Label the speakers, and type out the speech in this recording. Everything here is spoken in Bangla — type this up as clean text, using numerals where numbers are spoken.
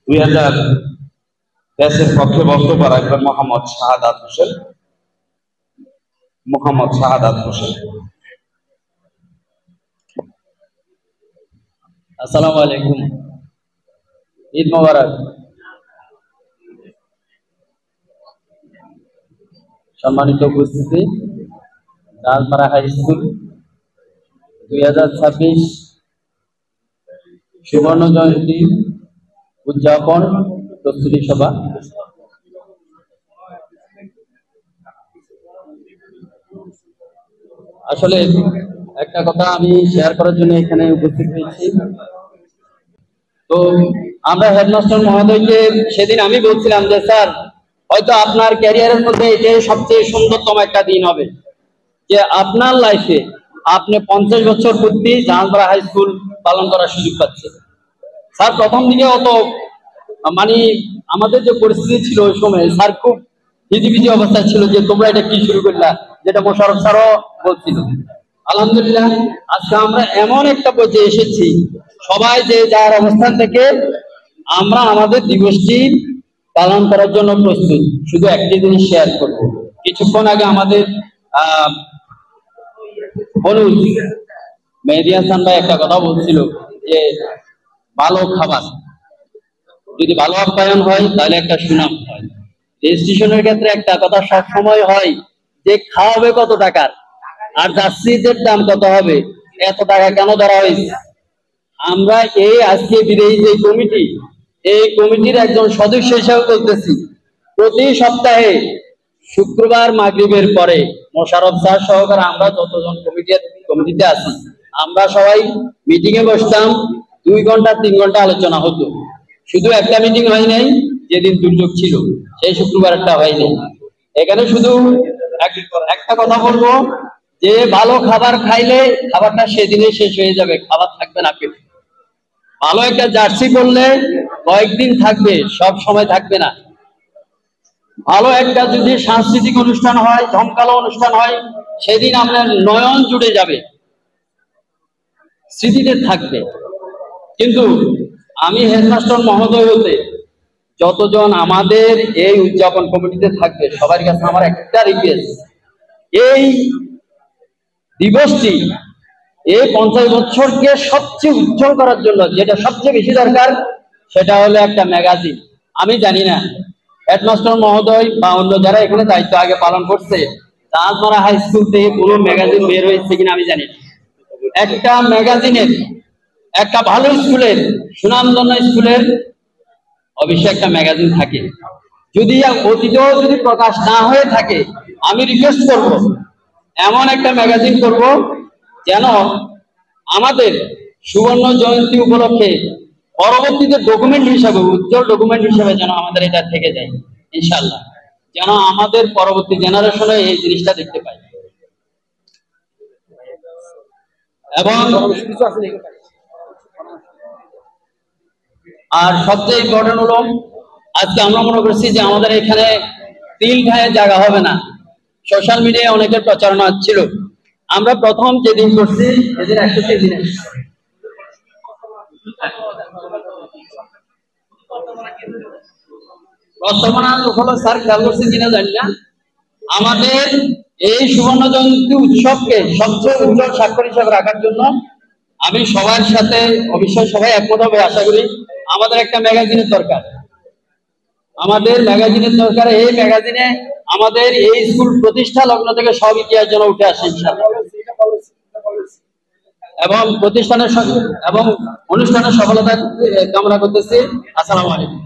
Speaker 1: 2000 পক্ষে বক্তব্য রাখবেন মোহাম্মদ শাহাদাত হোসেন।
Speaker 2: আসসালামু আলাইকুম, ঈদ মোবারক। সম্মানিত উপস্থিতি, জাহাজপাড়া হাই স্কুল 2026 সুবর্ণ জয়ন্তী উদযাপন প্রস্তুতি সভা। আসলে একটা কথা আমি শেয়ার করার জন্য এখানে উপস্থিত হয়েছি। তো আমরা হেডমাস্টার মহোদয়কে সেদিন আমি বলছিলাম যে স্যার, হয়তো আপনার ক্যারিয়ারের মধ্যে এটাই সবচেয়ে সুন্দরতম একটা দিন হবে যে আপনার লাইফে আপনি 50 বছর পূর্তি জাহাজপাড়া হাই স্কুল পালন করার সুযোগ পাচ্ছেন। স্যার প্রথম দিকে অত মানে আমাদের যে পরিস্থিতি ছিল ওই সময় স্যার খুব হিজিবিজি অবস্থায় ছিল যে তোমরা এটা কি শুরু করলা, যেটা মোশাররফ স্যারও বলছিল। আলহামদুলিল্লাহ আজকে আমরা এমন একটা পর্যায়ে এসেছি, সবাই যে যার অবস্থান থেকে আমরা আমাদের দিবসটি পালন করার জন্য প্রস্তুত। শুধু একটি জিনিস শেয়ার করব, কিছুক্ষণ আগে আমাদের মেহেদী হাসান ভাই একটা কথা বলছিল যে ভালো খাবার যদি ভালো আপ্যায়ন হয় তাহলে একটা সুনাম হয়। রেজিস্ট্রেশনের ক্ষেত্রে একটা কথা সবসময় হয় যে খাওয়াবে কত টাকার আর জার্সিদের দাম কত হবে, এত টাকা কেন ধরা হয়েছে। আমরা এই আজকে বিদেয়ী যে কমিটি, এই কমিটির একজন সদস্য হিসেবে বলতেছি, প্রতি সপ্তাহে শুক্রবার মাগরিবের পরে মোশাররফ স্যার সহকারে আমরা যতজন কমিটিতে আছি আমরা সবাই মিটিং এ বসতাম। 2 ঘন্টা 3 ঘন্টা আলোচনা হতো। শুধু একটা মিটিং হয় নাই, যেদিন দুর্যোগ ছিল সেই শুক্রবারটা হয়নি। এখানে শুধু একটা কথা বলবো যে ভালো খাবার খাইলে খাবারটা সেদিনে শেষ হয়ে যাবে, খাবার থাকবে না পেটে। ভালো একটা জার্সি পরলে কয়েকদিন থাকবে, সব সময় থাকবে না। ভালো একটা যদি সাংস্কৃতিক অনুষ্ঠান হয়, জমকালো অনুষ্ঠান হয়, সেদিন আপনার নয়ন জুড়ে যাবে, স্মৃতিতে থাকবে। কিন্তু আমি হেডমাস্টার মহোদয় হতে যতজন আমাদের এই উদযাপন কমিটিতে থাকবে সবার কাছে আমার একটা রিকোয়েস্ট, এই দিবসটি এই 50 বছরকে সবচেয়ে উজ্জ্বল করার জন্য যেটা সবচেয়ে বেশি দরকার সেটা হলো একটা ম্যাগাজিন। আমি জানি না হেডমাস্টার মহোদয় বা অন্য যারা এখানে দায়িত্ব আগে পালন করছে জাহাজপাড়া হাই স্কুল থেকে কোনো ম্যাগাজিন বের হয়েছে কিনা আমি জানি না। একটা ম্যাগাজিনের একটা ভালো স্কুলের, সুনামধন্য স্কুলের অবশ্যই একটা ম্যাগাজিন থাকে। যদি অতীতেও যদি প্রকাশ না হয়ে থাকে, আমি রিকোয়েস্ট করব এমন একটা ম্যাগাজিন করব যেন আমাদের সুবর্ণ জয়ন্তী উপলক্ষে পরবর্তীতে ডকুমেন্ট হিসাবে, উজ্জ্বল ডকুমেন্ট হিসাবে যেন আমাদের এটা থেকে যায় ইনশাআল্লাহ, যেন আমাদের পরবর্তী জেনারেশনে এই জিনিসটা দেখতে পাই। এবং আর সবচেয়ে ইম্পর্টেন্ট হলো আজকে আমরা মনে করছি যে আমাদের এখানে তিল খায়ের জায়গা হবে না। সোশ্যাল মিডিয়ায় অনেকের প্রচারণা ছিল। আমরা প্রথম যেদিন করছি সেদিন 103 দিনে বর্তমানে হলো স্যার খেয়াল করছেন কিনা জানি না, আমাদের এই সুবর্ণ জয়ন্তী উৎসবকে সবচেয়ে উজ্জ্বল স্বাক্ষর হিসাবে রাখার জন্য আমি সবার সাথে অবশ্যই সবাই একমত হবে আশা করি, আমাদের একটা ম্যাগাজিনের দরকার। আমাদের ম্যাগাজিনের দরকার। এই ম্যাগাজিনে আমাদের এই স্কুল প্রতিষ্ঠা লগ্ন থেকে সব ইতিহাস যেন উঠে আসে ইনশাআল্লাহ। এবং প্রতিষ্ঠানের এবং অনুষ্ঠানের সফলতা কামনা করতেছি। আসসালামু আলাইকুম।